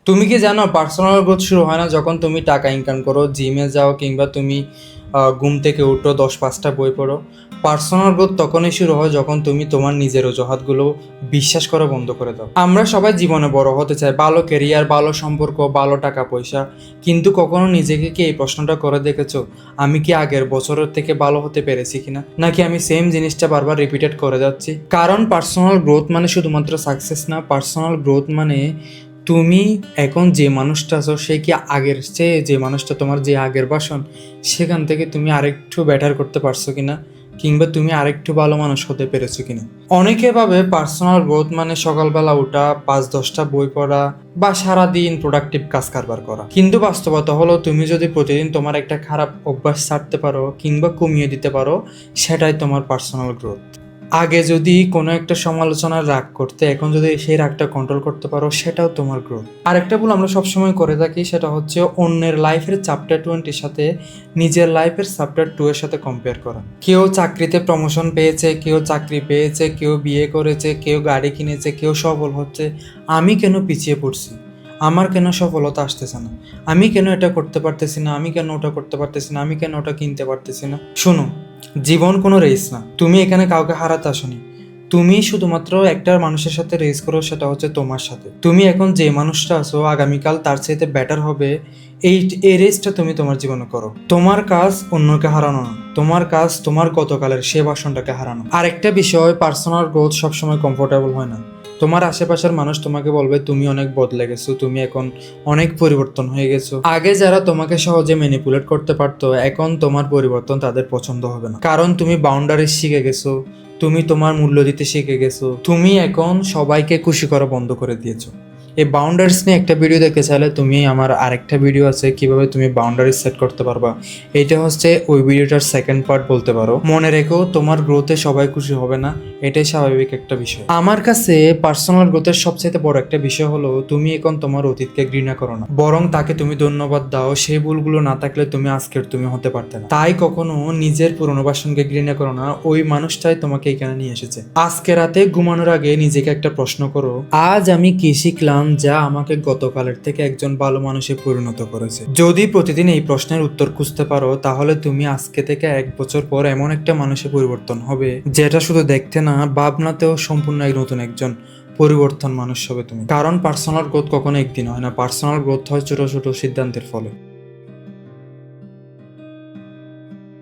তুমি কি জানো পার্সোনাল গ্রোথ শুরু হয় না যখন তুমি টাকা ইনকাম করো, জিমে যাও, কিংবা তুমি ঘুম থেকে উঠো, 10-5টা বই পড়ো। পার্সোনাল গ্রোথ তখনই শুরু হয় যখন তুমি তোমার নিজের অজুহাতগুলো বিশ্বাস করা বন্ধ করে দাও। আমরা সবাই জীবনে বড় হতে চাই, ভালো ক্যারিয়ার, ভালো সম্পর্ক, ভালো টাকা পয়সা, কিন্তু কখনো নিজেকে কি এই প্রশ্নটা করে দেখেছো, আমি কি আগের বছরের থেকে ভালো হতে পেরেছি কিনা, নাকি আমি সেম জিনিসটা বারবার রিপিটেড করে যাচ্ছি? কারণ পার্সোনাল গ্রোথ মানে শুধুমাত্র সাকসেস না, পার্সোনাল গ্রোথ মানে তুমি এখন যে মানুষটা আছো সে কি আগের চেয়ে, যে মানুষটা তোমার যে আগের ভাষণ, সেখান থেকে তুমি আরেকটু বেটার করতে পারছো কিনা, কিংবা তুমি আরেকটু ভালো মানুষ হতে পেরেছো কিনা। অনেকে ভাবে পার্সোনাল গ্রোথ মানে সকালবেলা ওঠা, 5-10টা বই পড়া, বা সারাদিন প্রোডাক্টিভ কাজ কারবার করা। কিন্তু বাস্তবতা হলো, তুমি যদি প্রতিদিন তোমার একটা খারাপ অভ্যাস ছাড়তে পারো কিংবা কমিয়ে দিতে পারো, সেটাই তোমার পার্সোনাল গ্রোথ। আগে যদি কোনো একটা সমালোচনার রাগ করতে, এখন যদি সেই রাগটা কন্ট্রোল করতে পারো, সেটাও তোমার গ্রোথ। আরেকটা ভুল আমরা সবসময় করে থাকি, সেটা হচ্ছে অন্যের লাইফের চ্যাপ্টার 20 সাথে নিজের লাইফের চ্যাপ্টার 2 এর সাথে কম্পেয়ার করা। কেউ চাকরিতে প্রমোশন পেয়েছে, কেউ চাকরি পেয়েছে, কেউ বিয়ে করেছে, কেউ গাড়ি কিনেছে, কেউ সফল হচ্ছে। আমি কেন পিছিয়ে পড়ছি? আমার কেন সফলতা আসতেছে না? আমি কেন এটা করতে পারতেছি না? আমি কেন ওটা করতে পারতেছি না? আমি কেন ওটা কিনতে পারতেছি না? শোনো, জীবন কোনো রেস না। তুমি এখানে কাউকে হারাতে আসনি, তুমি শুধুমাত্র একটা মানুষের সাথে রেস করো, সেটা হচ্ছে তোমার সাথে। তুমি এখন যে মানুষটা আছো, আগামীকাল তার চাইতে বেটার হবে। এই এই রেসটা তুমি তোমার জীবনে করো। তোমার কাজ অন্যকে হারানো না, তোমার কাজ তোমার গতকালের সে ভাষণটাকে হারানো। আরেকটা বিষয়, পার্সোনাল গ্রোথ সবসময় কমফোর্টেবল হয় না। তোমার আশেপাশের মানুষ তোমাকে বলবে তুমি অনেক বদলে গেছো, তুমি এখন অনেক পরিবর্তন হয়ে গেছো। আগে যারা তোমাকে সহজে ম্যানিপুলেট করতে পারতো, এখন তোমার পরিবর্তন তাদের পছন্দ হবে না, কারণ তুমি বাউন্ডারিজ শিখে গেছো, তুমি তোমার মূল্য দিতে শিখে গেছো, তুমি এখন সবাইকে খুশি করা বন্ধ করে দিয়েছো। এই বাউন্ডারিজ নিয়ে একটা ভিডিও দেখতে চাইলে তুমি আমার আরেকটা ভিডিও আছে, কিভাবে তুমি বাউন্ডারিজ সেট করতে পারবা। এটা হচ্ছে ওই ভিডিওটার সেকেন্ড পার্ট বলতে পারো। মনে রেখো, তোমার গ্রোথে সবাই খুশি হবে না, এটাই স্বাভাবিক একটা বিষয়। আমার কাছে পার্সোনাল গ্রোথের সবচেয়ে বড় একটা বিষয় হলো, তুমি এখন তোমার অতীতকে ঘৃণা করো না, বরং তাকে তুমি ধন্যবাদ দাও। সেই ভুলগুলো না থাকলে তুমি আজকের তুমি হতে পারতে না। তাই কখনো নিজের পুরনো ভাষণকে ঘৃণা করো না, ওই মানুষটাই তোমাকে এখানে নিয়ে এসেছে। আজকে রাতে ঘুমানোর আগে নিজেকে একটা প্রশ্ন করো, আজ আমি কি শিখলাম যা আমাকে গতকালের থেকে একজন ভালো মানুষে পরিণত করেছে? যদি প্রতিদিন এই প্রশ্নের উত্তর খুঁজতে পারো, তাহলে তুমি আজকে থেকে 1 বছর পর এমন একটা মানুষে পরিবর্তন হবে, যেটা শুধু দেখতে না, ভাবনাতেও সম্পূর্ণ এক নতুন একজন পরিবর্তন মানুষ হবে তুমি। কারণ পার্সোনাল গ্রোথ কখনো একদিন হয় না, পার্সোনাল গ্রোথ হয় ছোট ছোট সিদ্ধান্তের ফলে।